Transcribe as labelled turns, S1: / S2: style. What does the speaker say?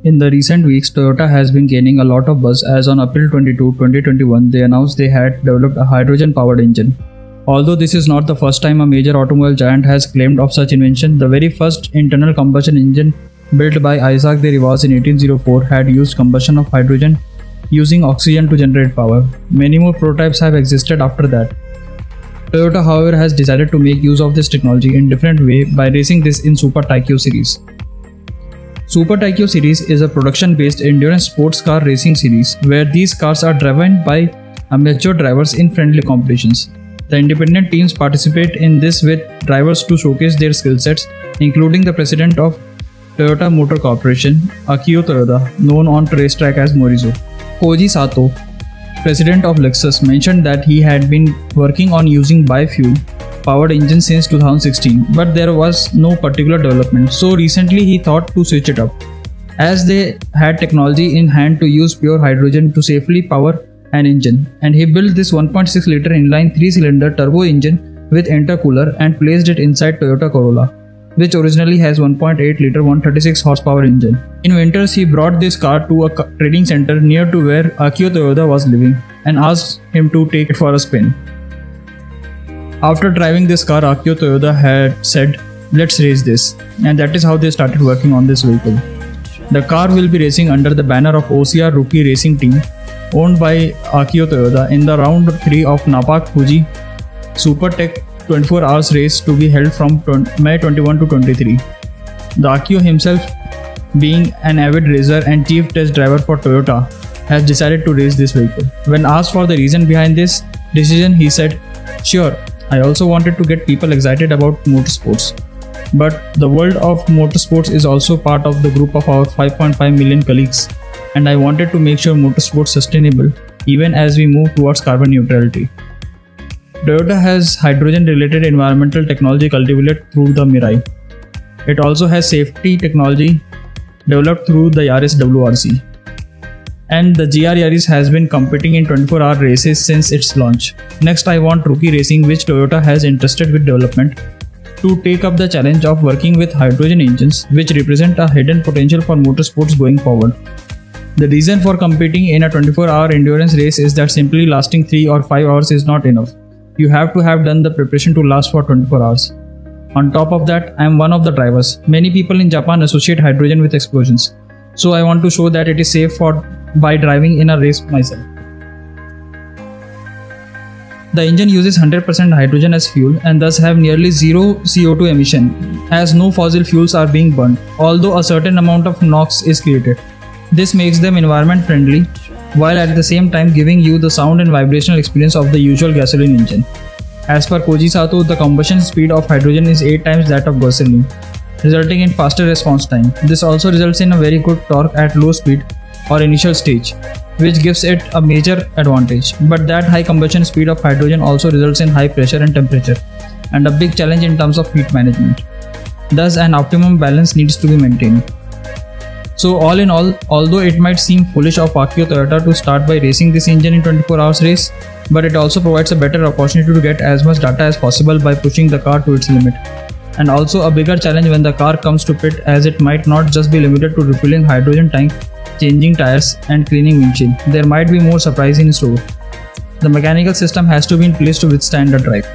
S1: In the recent weeks, Toyota has been gaining a lot of buzz as on April 22, 2021, they announced they had developed a hydrogen-powered engine. Although this is not the first time a major automobile giant has claimed of such invention, the very first internal combustion engine built by Isaac de Rivaz in 1804 had used combustion of hydrogen using oxygen to generate power. Many more prototypes have existed after that. Toyota, however, has decided to make use of this technology in different way by racing this in Super Taikyo series. Super Taikyo series is a production-based endurance sports car racing series where these cars are driven by amateur drivers in friendly competitions. The independent teams participate in this with drivers to showcase their skill sets, including the president of Toyota Motor Corporation, Akio Toyoda, known on racetrack as Morizo. Koji Sato, president of Lexus, mentioned that he had been working on using biofuel powered engine since 2016, but there was no particular development, so recently he thought to switch it up. As they had technology in hand to use pure hydrogen to safely power an engine, and he built this 1.6 liter inline 3-cylinder turbo engine with intercooler and placed it inside Toyota Corolla, which originally has 1.8 liter 136 horsepower engine. In winters, he brought this car to a trading center near to where Akio Toyoda was living and asked him to take it for a spin. After driving this car, Akio Toyoda had said, "Let's race this," and that is how they started working on this vehicle. The car will be racing under the banner of OCR Rookie Racing Team, owned by Akio Toyoda, in the round 3 of Napak Fuji Super Tech 24 hours race to be held from May 21 to 23. The Akio himself, being an avid racer and chief test driver for Toyota, has decided to race this vehicle. When asked for the reason behind this decision, he said, "Sure, I also wanted to get people excited about motorsports. But the world of motorsports is also part of the group of our 5.5 million colleagues, and I wanted to make sure motorsports sustainable even as we move towards carbon neutrality." Toyota has hydrogen-related environmental technology cultivated through the Mirai. It also has safety technology developed through the Yaris WRC. And the GR Yaris has been competing in 24-hour races since its launch. Next, I want Rookie Racing, which Toyota has entrusted with development, to take up the challenge of working with hydrogen engines, which represent a hidden potential for motorsports going forward. The reason for competing in a 24-hour endurance race is that simply lasting 3 or 5 hours is not enough. You have to have done the preparation to last for 24 hours. On top of that, I am one of the drivers. Many people in Japan associate hydrogen with explosions, so I want to show that it is safe by driving in a race myself. The engine uses 100% hydrogen as fuel and thus have nearly zero CO2 emission, as no fossil fuels are being burned, although a certain amount of NOx is created. This makes them environment friendly, while at the same time giving you the sound and vibrational experience of the usual gasoline engine. As per Koji Sato, the combustion speed of hydrogen is 8 times that of gasoline, resulting in faster response time. This also results in a very good torque at low speed or initial stage, which gives it a major advantage. But that high combustion speed of hydrogen also results in high pressure and temperature, and a big challenge in terms of heat management. Thus, an optimum balance needs to be maintained. So all in all, although it might seem foolish of Akio Toyota to start by racing this engine in 24 hours race, but it also provides a better opportunity to get as much data as possible by pushing the car to its limit. And also a bigger challenge when the car comes to pit, as it might not just be limited to refilling hydrogen tank, changing tires and cleaning windshield. There might be more surprise in store. The mechanical system has to be in place to withstand the drive.